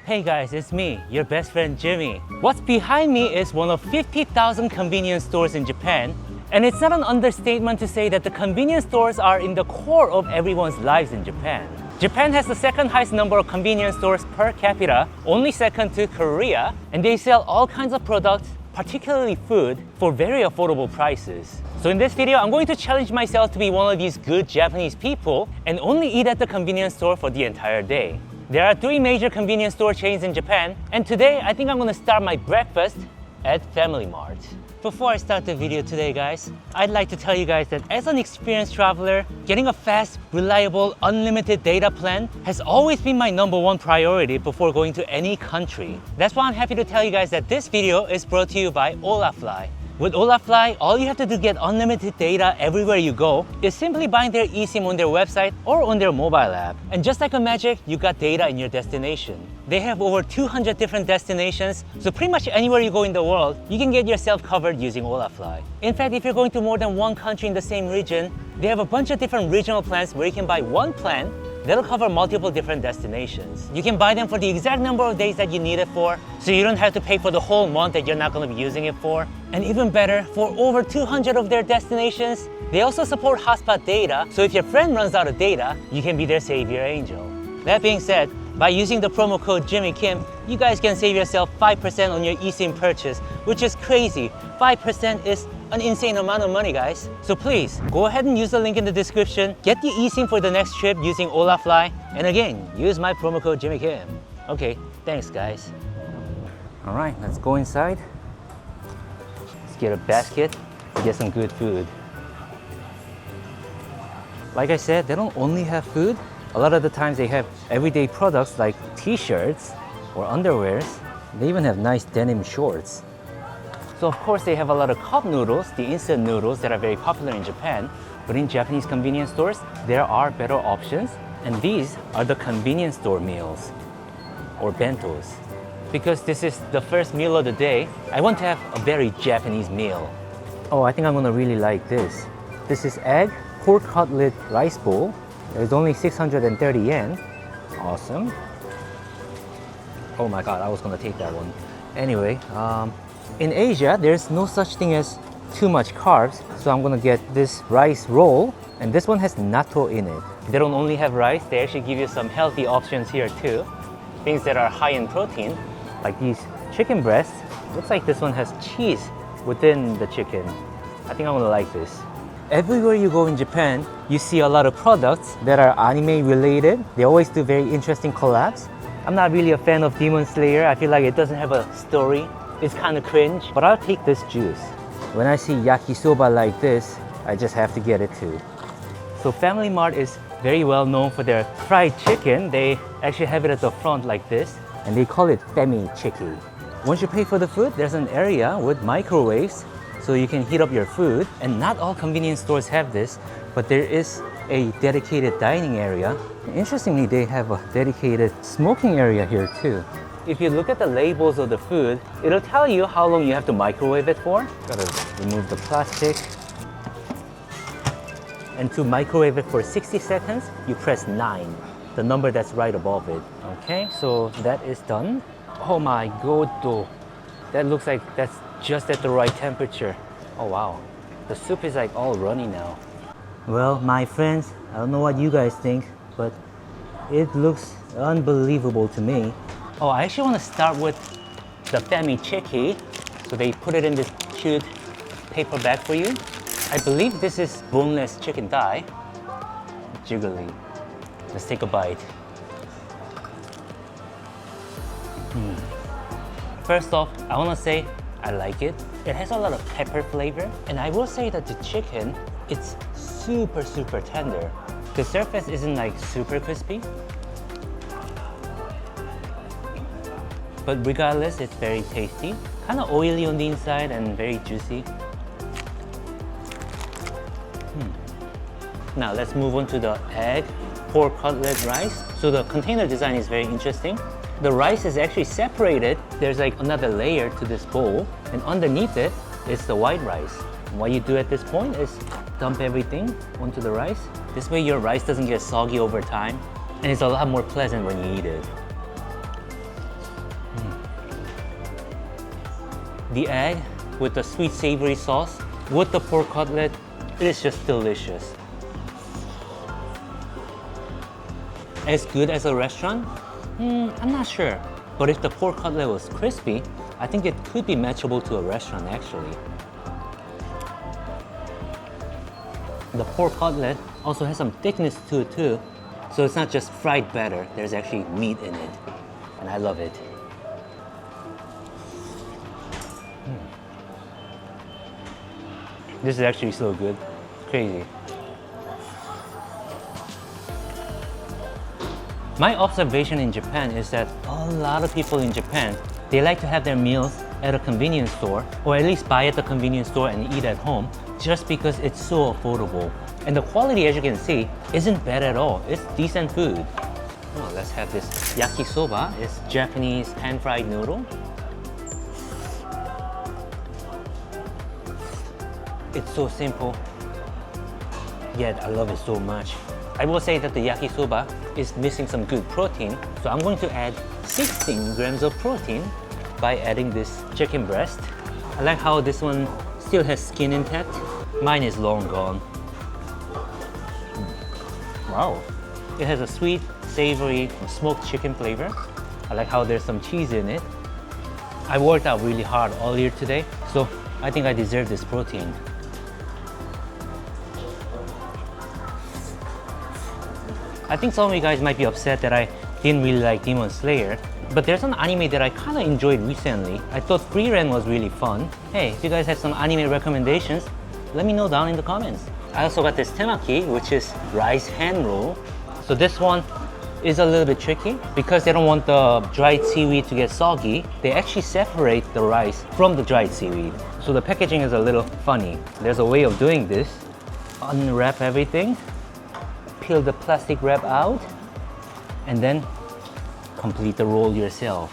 Hey guys, it's me, your best friend Jimmy. What's behind me is one of 50,000 convenience stores in Japan. And it's not an understatement to say that the convenience stores are in the core of everyone's lives in Japan. Japan has the second highest number of convenience stores per capita, only second to Korea, and they sell all kinds of products, particularly food, for very affordable prices. So in this video, I'm going to challenge myself to be one of these good Japanese people and only eat at the convenience store for the entire day. There are 3 major convenience store chains in Japan, and today I think I'm gonna start my breakfast at Family Mart. Before I start the video today, guys, I'd like to tell you guys that as an experienced traveler, getting a fast, reliable, unlimited data plan has always been my #1 priority before going to any country. That's why I'm happy to tell you guys that this video is brought to you by Olafly. With Olafly, all you have to do to get unlimited data everywhere you go is simply buying their eSIM on their website or on their mobile app. And just like a magic, you got data in your destination. They have over 200 different destinations, so pretty much anywhere you go in the world, you can get yourself covered using Olafly. In fact, if you're going to more than one country in the same region, they have a bunch of different regional plans where you can buy one plan that'll cover multiple different destinations. You can buy them for the exact number of days that you need it for, so you don't have to pay for the whole month that you're not going to be using it for. And even better, for over 200 of their destinations, they also support hotspot data, so if your friend runs out of data, you can be their savior angel. That being said, by using the promo code Jimmy Kim, you guys can save yourself 5% on your eSIM purchase, which is crazy. 5% is an insane amount of money, guys. So please, go ahead and use the link in the description, get the eSIM for the next trip using Olafly, and again, use my promo code Jimmy Kim. Okay, thanks guys. All right, let's go inside. Let's get a basket to get some good food. Like I said, they don't only have food. A lot of the times they have everyday products like t-shirts or underwears. They even have nice denim shorts. So of course they have a lot of cup noodles, the instant noodles that are very popular in Japan. But in Japanese convenience stores, there are better options. And these are the convenience store meals, or bentos. Because this is the first meal of the day, I want to have a very Japanese meal. Oh, I think I'm gonna really like this. This is egg, pork cutlet rice bowl. There's only 630 yen. Awesome. Oh my god, I was gonna take that one. Anyway, in Asia, there's no such thing as too much carbs, so I'm gonna get this rice roll, and this one has natto in it. They don't only have rice, they actually give you some healthy options here too. Things that are high in protein, like these chicken breasts. Looks like this one has cheese within the chicken. I think I'm gonna like this. Everywhere you go in Japan, you see a lot of products that are anime related. They always do very interesting collabs. I'm not really a fan of Demon Slayer. I feel like it doesn't have a story. It's kind of cringe, but I'll take this juice. When I see yakisoba like this, I just have to get it too. So Family Mart is very well known for their fried chicken. They actually have it at the front like this, and they call it Femi Chiki. Once you pay for the food, there's an area with microwaves, so you can heat up your food. And not all convenience stores have this, but there is a dedicated dining area. Interestingly, they have a dedicated smoking area here too. If you look at the labels of the food, it'll tell you how long you have to microwave it for. Gotta remove the plastic. And to microwave it for 60 seconds, you press 9, the number that's right above it. Okay, so that is done. Oh my god, that looks like that's just at the right temperature. Oh wow, the soup is like all runny now. Well, my friends, I don't know what you guys think, but it looks unbelievable to me. Oh, I actually want to start with the Femi Chiki. So they put it in this cute paper bag for you. I believe this is boneless chicken thigh. Jiggly. Let's take a bite. First off, I want to say I like it. It has a lot of pepper flavor, and I will say that the chicken, it's super tender. The surface isn't like super crispy, but regardless, it's very tasty. Kind of oily on the inside and very juicy. Now let's move on to the egg pork cutlet rice. So the container design is very interesting. The rice is actually separated. There's like another layer to this bowl, and underneath it is the white rice. And what you do at this point is dump everything onto the rice. This way your rice doesn't get soggy over time, and it's a lot more pleasant when you eat it. The egg with the sweet savory sauce, with the pork cutlet, it is just delicious. As good as a restaurant? I'm not sure. But if the pork cutlet was crispy, I think it could be matchable to a restaurant actually. The pork cutlet also has some thickness to it too. So it's not just fried batter, there's actually meat in it. And I love it. This is actually so good. Crazy. My observation in Japan is that a lot of people in Japan, they like to have their meals at a convenience store, or at least buy at the convenience store and eat at home, just because it's so affordable. And the quality, as you can see, isn't bad at all. It's decent food. Oh, let's have this yakisoba. It's Japanese pan-fried noodle. It's so simple, yet I love it so much. I will say that the yakisoba is missing some good protein, so I'm going to add 16 grams of protein by adding this chicken breast. I like how this one still has skin intact. Mine is long gone. Wow. It has a sweet, savory, smoked chicken flavor. I like how there's some cheese in it. I worked out really hard all year today, so I think I deserve this protein. I think some of you guys might be upset that I didn't really like Demon Slayer, but there's an anime that I kind of enjoyed recently. I thought Frieren was really fun. Hey, if you guys have some anime recommendations, let me know down in the comments. I also got this temaki, which is rice hand roll. So this one is a little bit tricky because they don't want the dried seaweed to get soggy. They actually separate the rice from the dried seaweed. So the packaging is a little funny. There's a way of doing this. Unwrap everything, peel the plastic wrap out, and then complete the roll yourself.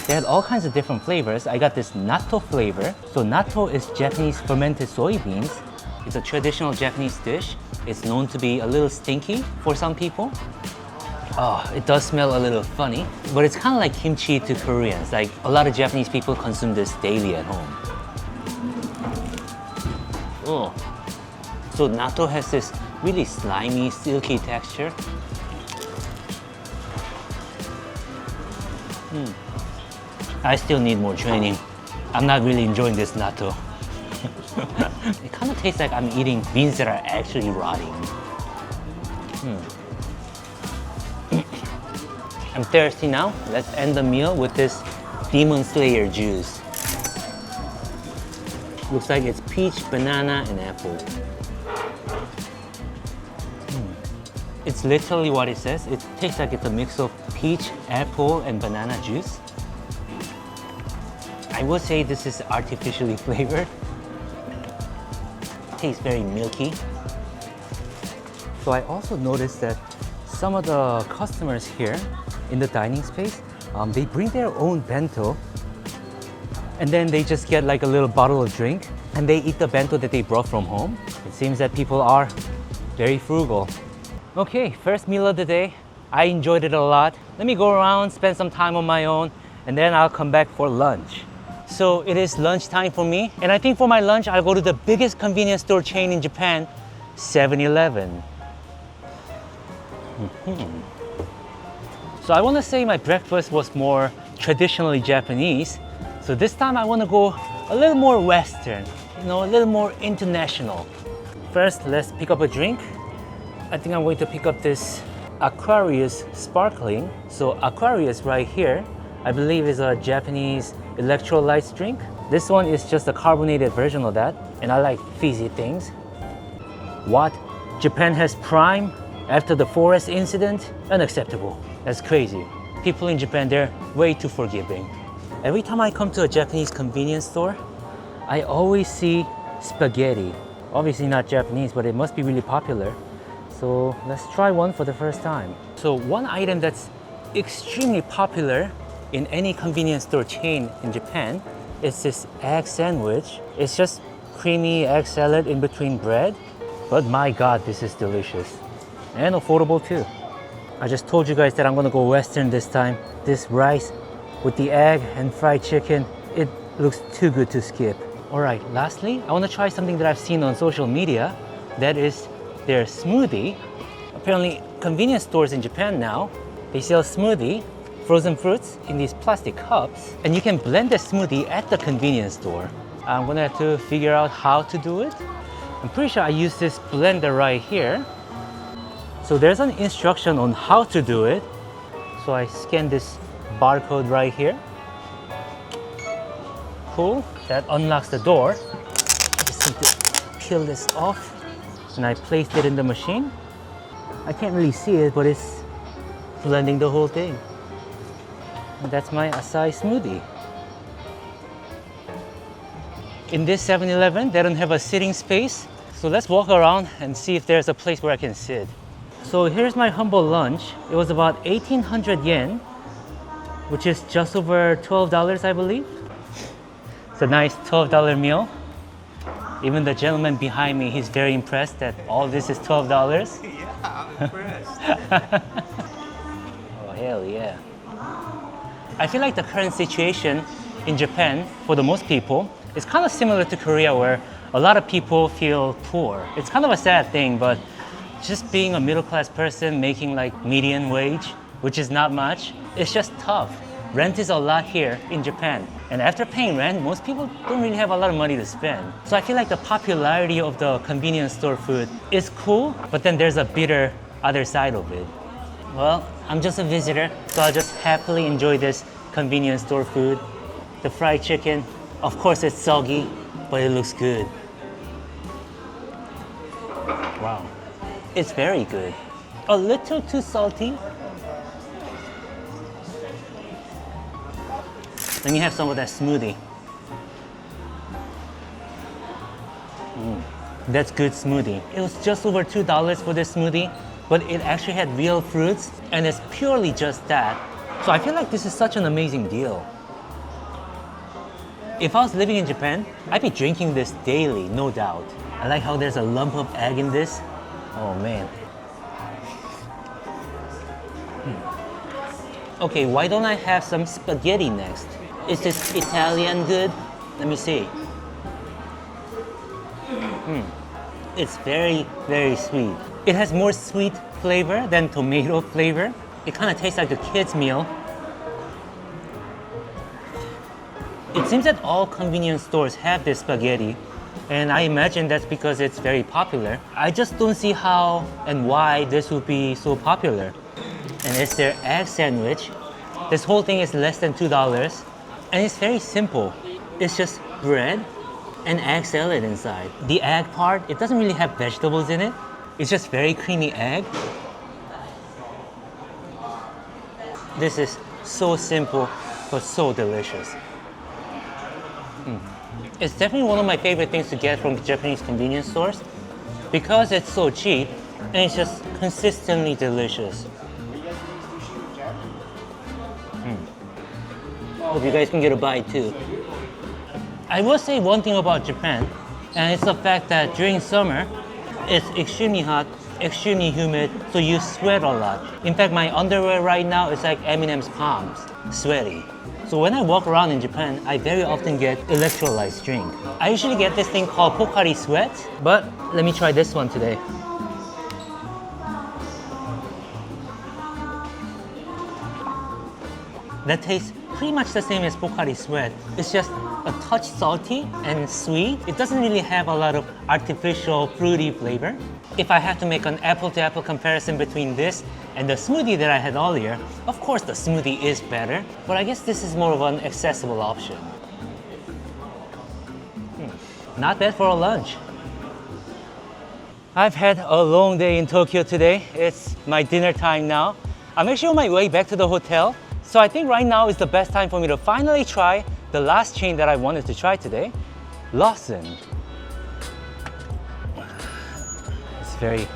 They had all kinds of different flavors. I got this natto flavor. So natto is Japanese fermented soybeans. It's a traditional Japanese dish. It's known to be a little stinky for some people. Oh, it does smell a little funny, but it's kind of like kimchi to Koreans. Like a lot of Japanese people consume this daily at home. Oh. So natto has this really slimy, silky texture. I still need more training. I'm not really enjoying this natto. It kind of tastes like I'm eating beans that are actually rotting. I'm thirsty now. Let's end the meal with this Demon Slayer juice. Looks like it's peach, banana, and apple. It's literally what it says. It tastes like it's a mix of peach, apple, and banana juice. I would say this is artificially flavored. Tastes very milky. So I also noticed that some of the customers here in the dining space, they bring their own bento, and then they just get like a little bottle of drink, and they eat the bento that they brought from home. It seems that people are very frugal. Okay, first meal of the day. I enjoyed it a lot. Let me go around, spend some time on my own, and then I'll come back for lunch. So it is lunchtime for me, and I think for my lunch, I'll go to the biggest convenience store chain in Japan, 7-Eleven. So I want to say my breakfast was more traditionally Japanese. So this time I want to go a little more Western, a little more international. First, let's pick up a drink. I think I'm going to pick up this Aquarius Sparkling. So Aquarius right here, I believe is a Japanese electrolytes drink. This one is just a carbonated version of that, and I like fizzy things. What? Japan has Prime after the forest incident? Unacceptable. That's crazy. People in Japan, they're way too forgiving. Every time I come to a Japanese convenience store, I always see spaghetti. Obviously not Japanese, but it must be really popular. So let's try one for the first time. So one item that's extremely popular in any convenience store chain in Japan is this egg sandwich. It's just creamy egg salad in between bread. But my God, this is delicious. And affordable too. I just told you guys that I'm gonna go Western this time. This rice with the egg and fried chicken, it Looks too good to skip. All right, lastly, I want to try something that I've seen on social media. That is their smoothie. Apparently, convenience stores in Japan now, they sell smoothie, frozen fruits in these plastic cups, and you can blend the smoothie at the convenience store. I'm gonna have to figure out how to do it. I'm pretty sure I use this blender right here. So there's an instruction on how to do it. So I scan this barcode right here. Cool, that unlocks the door. I just need to peel this off. And I placed it in the machine. I can't really see it, but it's blending the whole thing. And that's my acai smoothie. In this 7-Eleven, they don't have a sitting space. So let's walk around and see if there's a place where I can sit. So here's my humble lunch. It was about 1,800 yen, which is just over $12, I believe. It's a nice $12 meal. Even the gentleman behind me, he's very impressed that all this is $12. Yeah, I'm impressed. Oh, hell yeah. I feel like the current situation in Japan, for the most people, is kind of similar to Korea, where a lot of people feel poor. It's kind of a sad thing, but just being a middle-class person making like median wage, which is not much, it's just tough. Rent is a lot here in Japan. And after paying rent, most people don't really have a lot of money to spend. So I feel like the popularity of the convenience store food is cool, but then there's a bitter other side of it. Well, I'm just a visitor, so I'll just happily enjoy this convenience store food. The fried chicken, of course it's soggy, but it looks good. Wow, it's very good. A little too salty. Let me have some of that smoothie. That's good smoothie. It was just over $2 for this smoothie, but it actually had real fruits, and it's purely just that. So I feel like this is such an amazing deal. If I was living in Japan, I'd be drinking this daily, no doubt. I like how there's a lump of egg in this. Oh man. Okay, why don't I have some spaghetti next? Is this Italian good? Let me see. It's very, very sweet. It has more sweet flavor than tomato flavor. It kind of tastes like a kid's meal. It seems that all convenience stores have this spaghetti, and I imagine that's because it's very popular. I just don't see how and why this would be so popular. And it's their egg sandwich. This whole thing is less than $2. And it's very simple. It's just bread and egg salad inside. The egg part, it doesn't really have vegetables in it. It's just very creamy egg. This is so simple, but so delicious. It's definitely one of my favorite things to get from Japanese convenience stores because it's so cheap and it's just consistently delicious. Hope you guys can get a bite too. I will say one thing about Japan, and it's the fact that during summer, it's extremely hot, extremely humid, so you sweat a lot. In fact, my underwear right now is like Eminem's palms, sweaty. So when I walk around in Japan, I very often get electrolyte drink. I usually get this thing called Pocari Sweat, but let me try this one today. That tastes pretty much the same as Pocari Sweat. It's just a touch salty and sweet. It doesn't really have a lot of artificial fruity flavor. If I have to make an apple-to-apple comparison between this and the smoothie that I had earlier, of course the smoothie is better, but I guess this is more of an accessible option. Not bad for a lunch. I've had a long day in Tokyo today. It's my dinner time now. I'm actually on my way back to the hotel. So I think right now is the best time for me to finally try the last chain that I wanted to try today, Lawson. It's very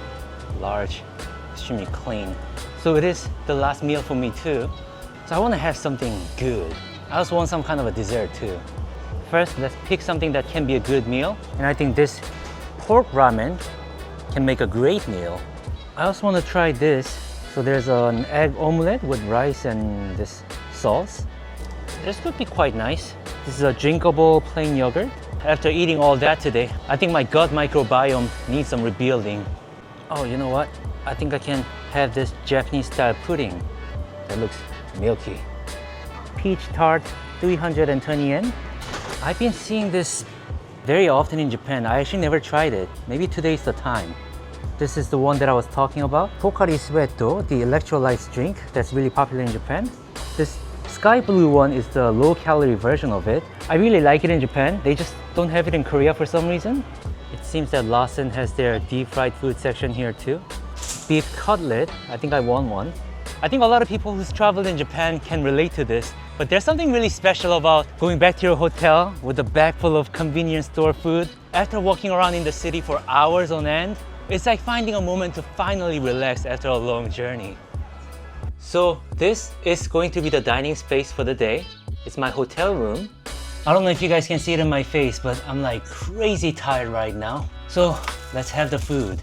large, extremely clean. So it is the last meal for me too. So I want to have something good. I also want some kind of a dessert too. First, let's pick something that can be a good meal. And I think this pork ramen can make a great meal. I also want to try this. So there's an egg omelette with rice and this sauce. This would be quite nice. This is a drinkable plain yogurt. After eating all that today, I think my gut microbiome needs some rebuilding. Oh, you know what? I think I can have this Japanese style pudding. That looks milky. Peach tart, 320 yen. I've been seeing this very often in Japan. I actually never tried it. Maybe today's the time. This is the one that I was talking about. Pocari Sweato, the electrolytes drink that's really popular in Japan. This sky blue one is the low-calorie version of it. I really like it in Japan. They just don't have it in Korea for some reason. It seems that Lawson has their deep-fried food section here too. Beef cutlet, I think I want one. I think a lot of people who's traveled in Japan can relate to this, but there's something really special about going back to your hotel with a bag full of convenience store food. After walking around in the city for hours on end, it's like finding a moment to finally relax after a long journey. So this is going to be the dining space for the day. It's my hotel room. I don't know if you guys can see it in my face, but I'm like crazy tired right now. So let's have the food.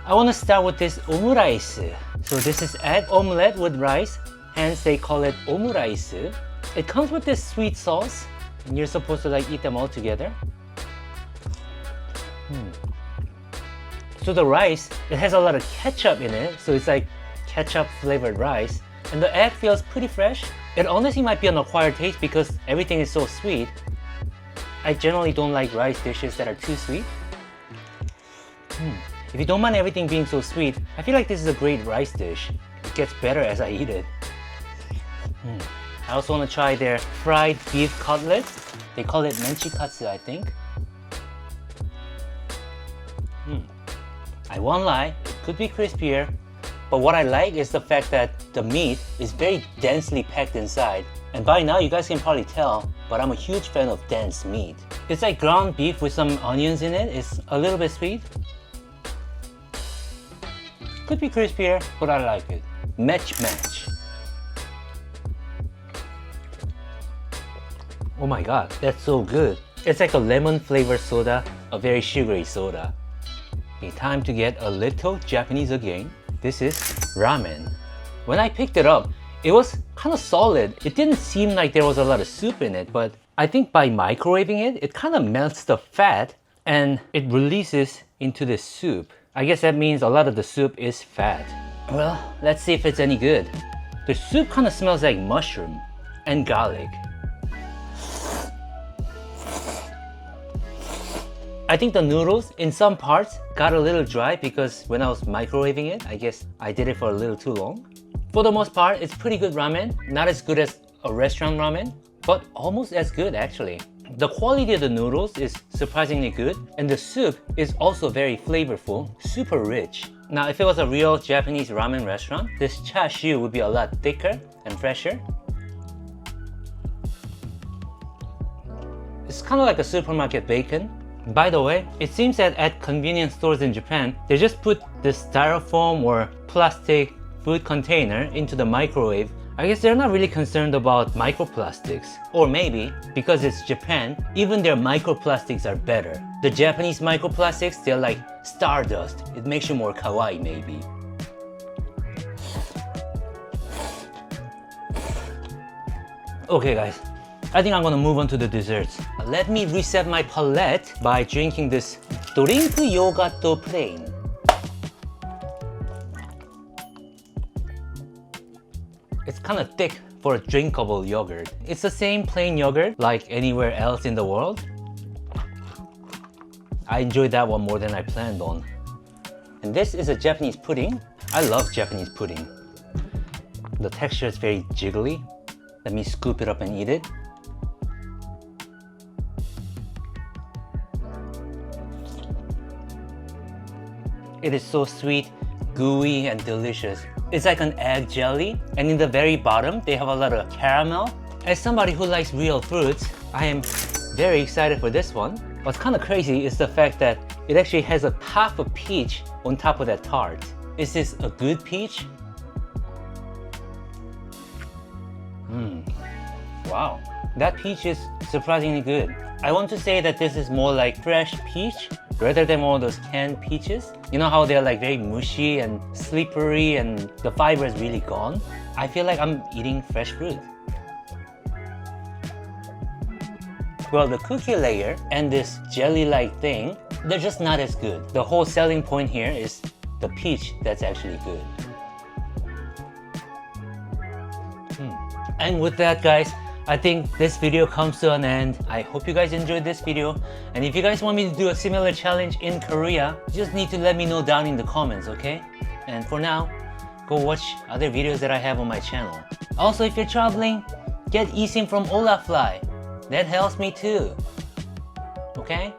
I want to start with this omurice. So this is egg omelette with rice, hence they call it omurice. It comes with this sweet sauce, and you're supposed to like eat them all together. So the rice, it has a lot of ketchup in it, so it's like ketchup flavored rice. And the egg feels pretty fresh. It honestly might be an acquired taste because everything is so sweet. I generally don't like rice dishes that are too sweet. If you don't mind everything being so sweet, I feel like this is a great rice dish. It gets better as I eat it. I also want to try their fried beef cutlet. They call it menchikatsu, I think. I won't lie, it could be crispier, but what I like is the fact that the meat is very densely packed inside. And by now you guys can probably tell, but I'm a huge fan of dense meat. It's like ground beef with some onions in it. It's a little bit sweet. Could be crispier, but I like it. Match. Oh my god, that's so good. It's like a lemon flavored soda, a very sugary soda. Okay, time to get a little Japanese again. This is ramen. When I picked it up, it was kind of solid. It didn't seem like there was a lot of soup in it, but I think by microwaving it, it kind of melts the fat and it releases into the soup. I guess that means a lot of the soup is fat. Well, let's see if it's any good. The soup kind of smells like mushroom and garlic. I think the noodles in some parts got a little dry because when I was microwaving it, I guess I did it for a little too long. For the most part, it's pretty good ramen. Not as good as a restaurant ramen, but almost as good actually. The quality of the noodles is surprisingly good, and the soup is also very flavorful, super rich. Now, if it was a real Japanese ramen restaurant, this chashu would be a lot thicker and fresher. It's kind of like a supermarket bacon. By the way, it seems that at convenience stores in Japan, they just put this styrofoam or plastic food container into the microwave. I guess they're not really concerned about microplastics. Or maybe, because it's Japan, even their microplastics are better. The Japanese microplastics, they're like stardust. It makes you more kawaii maybe. Okay guys, I think I'm gonna move on to the desserts. Let me reset my palate by drinking this drink yogurt plain. It's kind of thick for a drinkable yogurt. It's the same plain yogurt like anywhere else in the world. I enjoyed that one more than I planned on. And this is a Japanese pudding. I love Japanese pudding. The texture is very jiggly. Let me scoop it up and eat it. It is so sweet, gooey, and delicious. It's like an egg jelly, and in the very bottom, they have a lot of caramel. As somebody who likes real fruits, I am very excited for this one. What's kind of crazy is the fact that it actually has a half a peach on top of that tart. Is this a good peach? Wow, that peach is surprisingly good. I want to say that this is more like fresh peach rather than all those canned peaches. You know how they're like very mushy and slippery and the fiber is really gone? I feel like I'm eating fresh fruit. Well, the cookie layer and this jelly-like thing, they're just not as good. The whole selling point here is the peach that's actually good. And with that, guys, I think this video comes to an end. I hope you guys enjoyed this video. And if you guys want me to do a similar challenge in Korea, you just need to let me know down in the comments, okay? And for now, go watch other videos that I have on my channel. Also, if you're traveling, get eSIM from Olafly. That helps me too. Okay?